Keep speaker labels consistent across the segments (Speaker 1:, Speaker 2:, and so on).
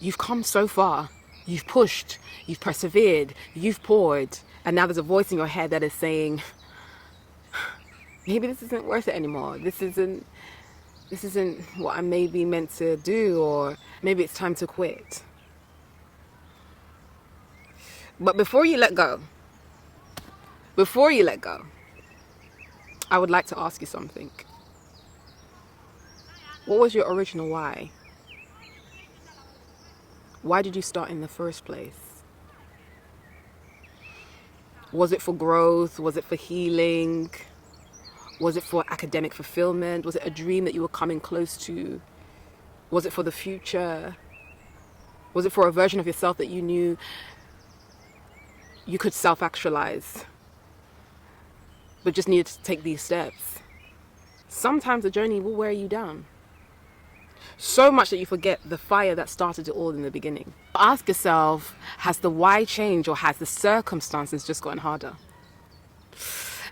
Speaker 1: You've come so far. You've pushed, you've persevered, you've poured, and now there's a voice in your head that is saying, maybe this isn't worth it anymore. This isn't what I may be meant to do, or maybe it's time to quit. But before you let go, I would like to ask you something. What was your original why? Why did you start in the first place? Was it for growth? Was it for healing? Was it for academic fulfillment? Was it a dream that you were coming close to? Was it for the future? Was it for a version of yourself that you knew you could self-actualize, but just needed to take these steps? Sometimes the journey will wear you down, so much that you forget the fire that started it all in the beginning. Ask yourself, has the why changed, or has the circumstances just gotten harder?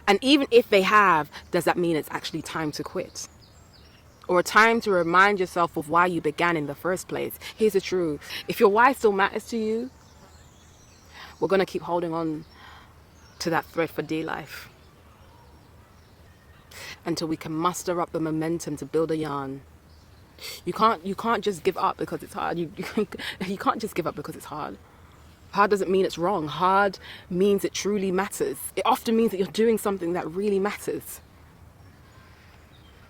Speaker 1: And even if they have, does that mean it's actually time to quit? Or a time to remind yourself of why you began in the first place? Here's the truth. If your why still matters to you, we're going to keep holding on to that thread for dear life until we can muster up the momentum to build a yarn. You can't just give up because it's hard. You can't just give up because it's hard. Hard doesn't mean it's wrong. Hard means it truly matters. It often means that you're doing something that really matters.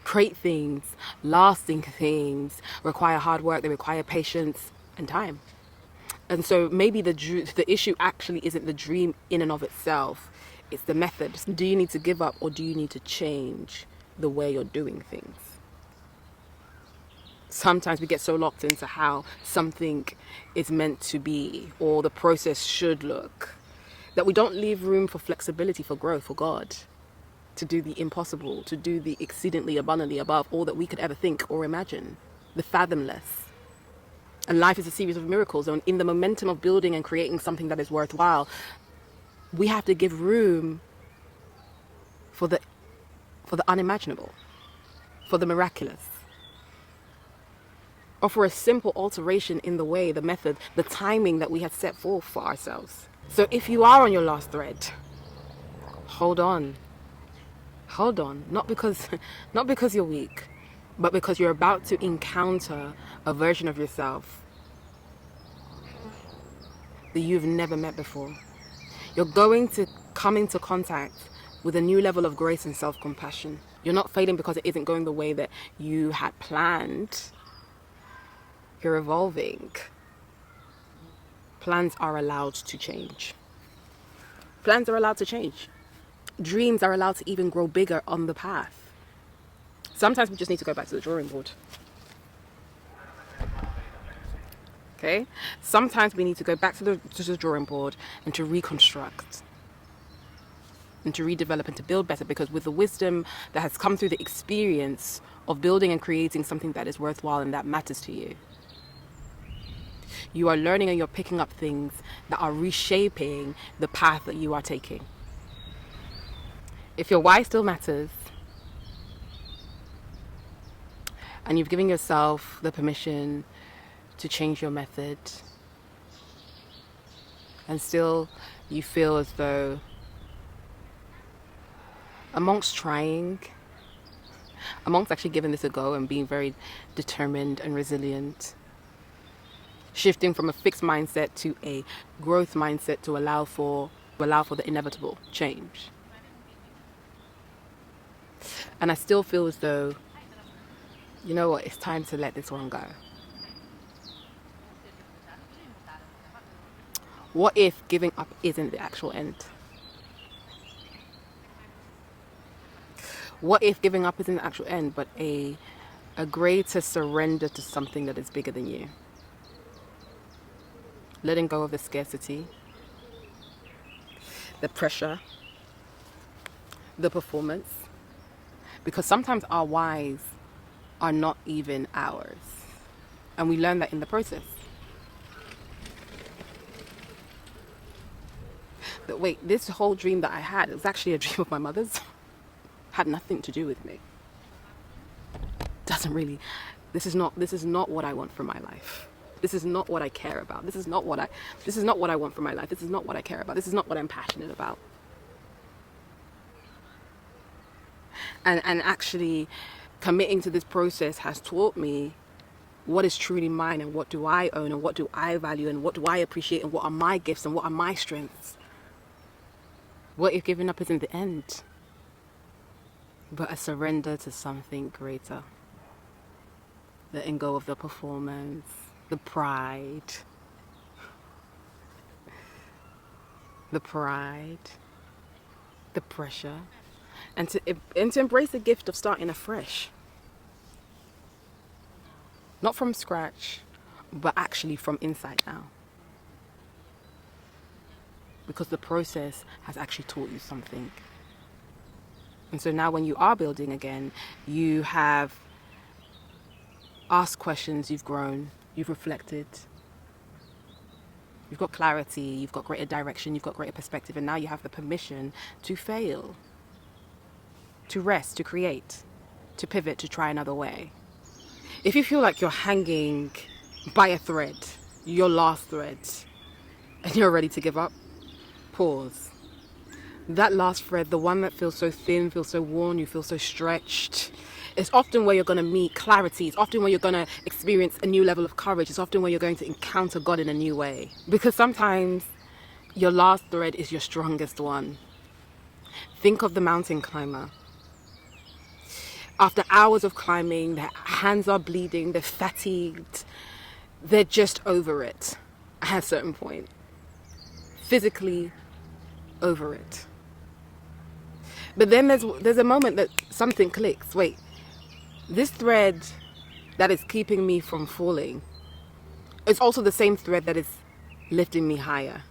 Speaker 1: Great things, lasting things require hard work. They require patience and time. And so maybe the issue actually isn't the dream in and of itself. It's the method. Do you need to give up, or do you need to change the way you're doing things? Sometimes we get so locked into how something is meant to be, or the process should look, that we don't leave room for flexibility, for growth, for God to do the impossible, to do the exceedingly abundantly above all that we could ever think or imagine, the fathomless. And life is a series of miracles, and in the momentum of building and creating something that is worthwhile, we have to give room for the unimaginable, for the miraculous, or for a simple alteration in the way, the method, the timing that we had set forth for ourselves. So if you are on your last thread, hold on. Not because you're weak, but because you're about to encounter a version of yourself that you've never met before. You're going to come into contact with a new level of grace and self-compassion. You're not failing because it isn't going the way that you had planned. You're evolving. Plans are allowed to change. Plans are allowed to change. Dreams are allowed to even grow bigger on the path. Sometimes we just need to go back to the drawing board. Okay? Sometimes we need to go back to the drawing board and to reconstruct and to redevelop and to build better, because with the wisdom that has come through the experience of building and creating something that is worthwhile and that matters to you, you are learning and you're picking up things that are reshaping the path that you are taking. If your why still matters, and you've given yourself the permission to change your method, and still you feel as though amongst actually giving this a go and being very determined and resilient, shifting from a fixed mindset to a growth mindset to allow for the inevitable change. And I still feel as though, you know what, it's time to let this one go. What if giving up isn't the actual end? What if giving up isn't the actual end, but a greater surrender to something that is bigger than you? Letting go of the scarcity, the pressure, the performance. Because sometimes our whys are not even ours. And we learn that in the process. That wait, this whole dream that I had, it was actually a dream of my mother's. Had nothing to do with me. This is not what I want for my life. This is not what I care about. This is not what I want for my life. This is not what I care about. This is not what I'm passionate about. And actually committing to this process has taught me what is truly mine, and what do I own, and what do I value, and what do I appreciate, and what are my gifts, and what are my strengths. What if giving up isn't the end, but a surrender to something greater? Letting go of the performance, the pride, the pressure, and to embrace the gift of starting afresh. Not from scratch, but actually from inside now. Because the process has actually taught you something. And so now when you are building again, you have asked questions, you've grown, you've reflected, you've got clarity, you've got greater direction, you've got greater perspective, and now you have the permission to fail, to rest, to create, to pivot, to try another way. If you feel like you're hanging by a thread, your last thread, and you're ready to give up, pause. That last thread, the one that feels so thin, feels so worn, you feel so stretched, it's often where you're going to meet clarity. It's often where you're going to experience a new level of courage. It's often where you're going to encounter God in a new way. Because sometimes your last thread is your strongest one. Think of the mountain climber. After hours of climbing, their hands are bleeding, they're fatigued, they're just over it at a certain point. Physically over it. But then there's a moment that something clicks. Wait, this thread that is keeping me from falling, it's also the same thread that is lifting me higher.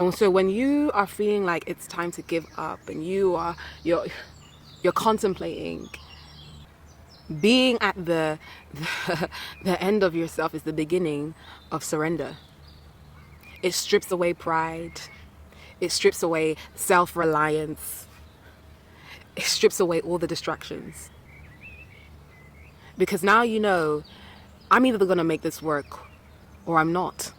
Speaker 1: And so when you are feeling like it's time to give up, and you're contemplating, being at the end of yourself is the beginning of surrender. It strips away pride. It strips away self-reliance. It strips away all the distractions. Because now you know, I'm either going to make this work or I'm not.